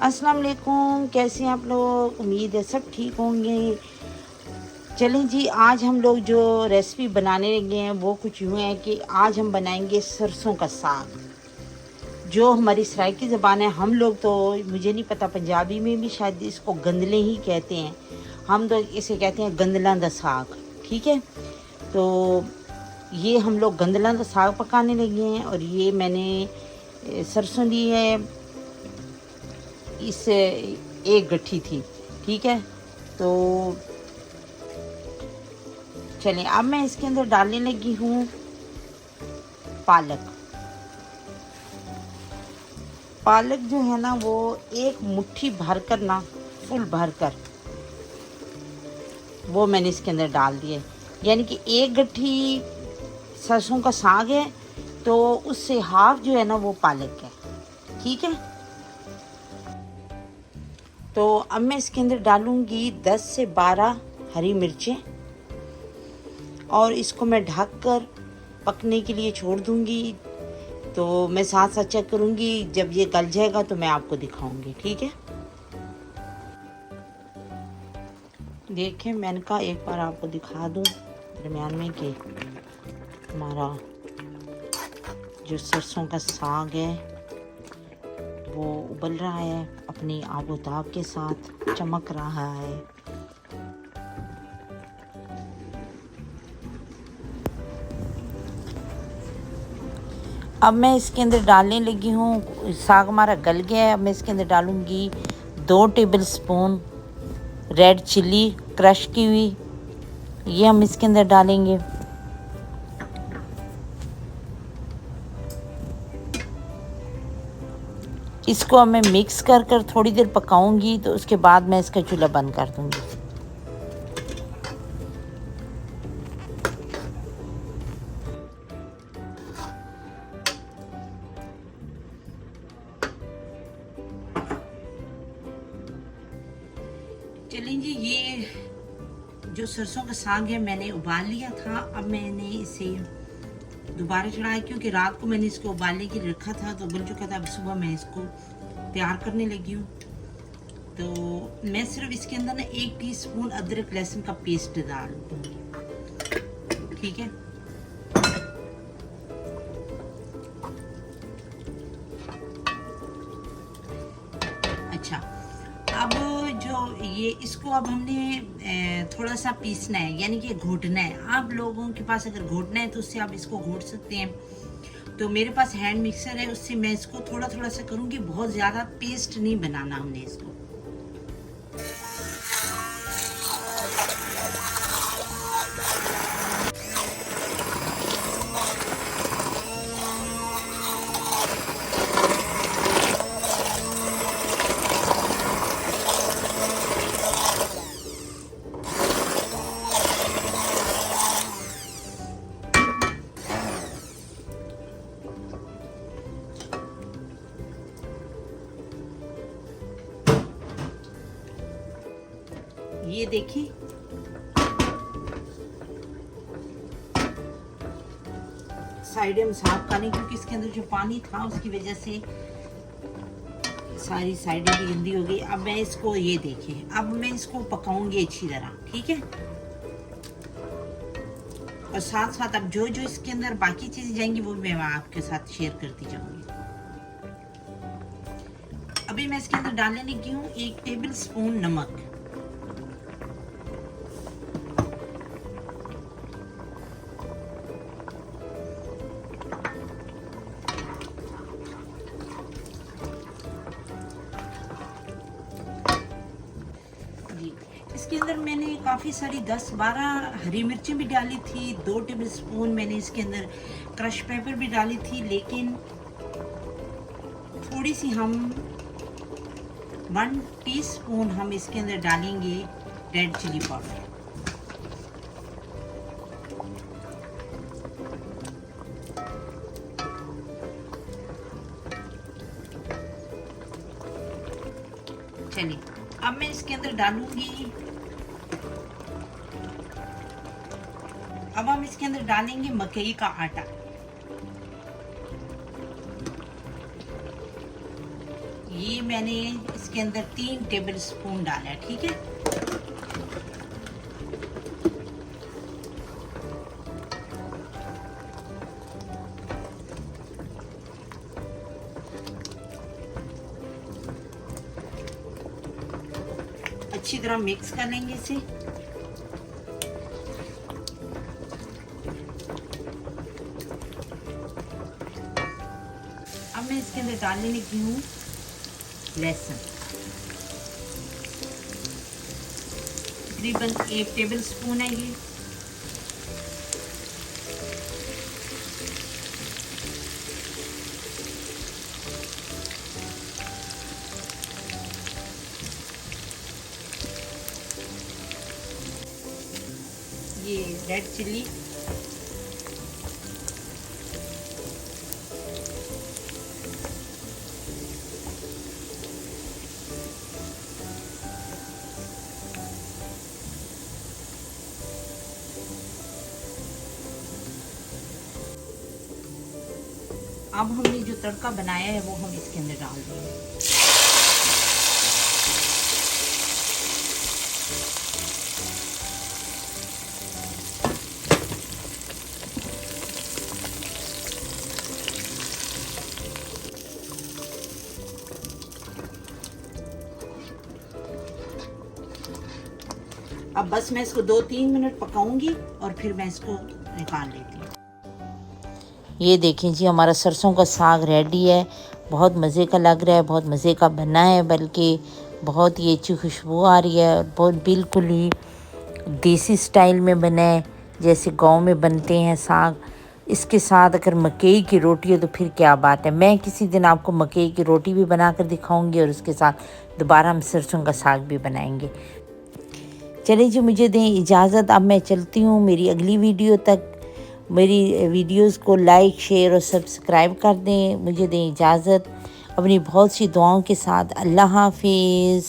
अस्सलाम वालेकुम, कैसे हैं आप लोग। उम्मीद है सब ठीक होंगे। चलें जी, आज हम लोग जो रेसिपी बनाने लगे हैं वो कुछ यूँ है कि आज हम बनाएंगे सरसों का साग। जो हमारी सराइकी ज़बान है, हम लोग तो, मुझे नहीं पता, पंजाबी में भी शायद इसको गंदले ही कहते हैं। हम तो इसे कहते हैं गंदला दा साग। ठीक है, तो ये हम लोग गंदला दा साग पकाने लगे हैं। और ये मैंने सरसों ली है, इस एक गट्ठी थी। ठीक है, तो चलें, अब मैं इसके अंदर डालने लगी हूँ पालक। पालक जो है ना, वो एक मुट्ठी भरकर ना, फुल भरकर वो मैंने इसके अंदर डाल दिए। यानी कि एक गट्ठी सरसों का साग है तो उससे हाफ जो है ना वो पालक है। ठीक है, तो अब मैं इसके अंदर डालूंगी 10 से 12 हरी मिर्चें और इसको मैं ढककर पकने के लिए छोड़ दूंगी। तो मैं साथ साथ चेक करूंगी, जब ये गल जाएगा तो मैं आपको दिखाऊंगी। ठीक है, देखें, मैंने कहा एक बार आपको दिखा दूं दरमियान में कि हमारा जो सरसों का साग है वो उबल रहा है, अपनी आबोताब के साथ चमक रहा है। अब मैं इसके अंदर डालने लगी हूँ, साग हमारा गल गया है। अब मैं इसके अंदर डालूँगी 2 table spoon red chilli crush की हुई, ये हम इसके अंदर डालेंगे। इसको अब मैं मिक्स कर कर थोड़ी देर पकाऊंगी, तो उसके बाद मैं इसका चूल्हा बंद कर दूंगी। चलें जी, ये जो सरसों का साग है मैंने उबाल लिया था। अब मैंने इसे दोबारा चढ़ाया क्योंकि रात को मैंने इसको उबालने के लिए रखा था तो उबल चुका था। अब सुबह मैं इसको तैयार करने लगी हूँ। तो मैं सिर्फ इसके अंदर ना 1 टीस्पून अदरक लहसुन का पेस्ट डाल दूँगी। ठीक है, अच्छा, अब जो ये इसको अब हमने थोड़ा सा पीसना है, यानी कि घोटना है। आप लोगों के पास अगर घोटना है तो उससे आप इसको घोट सकते हैं। तो मेरे पास हैंड मिक्सर है, उससे मैं इसको थोड़ा थोड़ा सा करूँगी, बहुत ज़्यादा पेस्ट नहीं बनाना हमने इसको। ये देखिए, साइडें में साफ करनी क्योंकि इसके अंदर जो पानी था उसकी वजह से सारी साइडें भी गंदी हो गई। अब मैं इसको, ये देखिए, अब मैं इसको पकाऊंगी अच्छी तरह। ठीक है, और साथ साथ अब जो जो इसके अंदर बाकी चीजें जाएंगी वो मैं आपके साथ शेयर करती जाऊंगी। अभी मैं इसके अंदर डालने लगी हूँ 1 टेबल स्पून नमक। इसके अंदर मैंने काफ़ी सारी 10-12 हरी मिर्चें भी डाली थी। 2 टेबल स्पून मैंने इसके अंदर क्रश पेपर भी डाली थी, लेकिन थोड़ी सी हम 1 टीस्पून हम इसके अंदर डालेंगे रेड चिली पाउडर। चलिए, अब मैं इसके अंदर डालूंगी, अब हम इसके अंदर डालेंगे मकई का आटा। ये मैंने इसके अंदर 3 टेबल स्पून डाला है, ठीक है। अच्छी तरह मिक्स कर लेंगे इसे। अब मैं इसके अंदर डालने लगी हूँ लहसुन, तकरीबन 1 टेबल स्पून है ये। ये रेड चिल्ली, अब हमने जो तड़का बनाया है वो हम इसके अंदर डाल देंगे। अब बस मैं इसको 2-3 मिनट पकाऊंगी और फिर मैं इसको निकाल लेती हूँ। ये देखें जी, हमारा सरसों का साग रेडी है। बहुत मज़े का लग रहा है, बहुत मज़े का बना है, बल्कि बहुत ही अच्छी खुशबू आ रही है। बहुत बिल्कुल ही देसी स्टाइल में बना है, जैसे गांव में बनते हैं साग। इसके साथ अगर मकई की रोटी हो तो फिर क्या बात है। मैं किसी दिन आपको मकई की रोटी भी बना कर दिखाऊँगी और उसके साथ दोबारा हम सरसों का साग भी बनाएंगे। चलिए जी, मुझे दें इजाज़त, अब मैं चलती हूँ मेरी अगली वीडियो तक। मेरी वीडियोस को लाइक, शेयर और सब्सक्राइब कर दें। मुझे दें इजाज़त अपनी बहुत सी दुआओं के साथ। अल्लाह हाफिज़।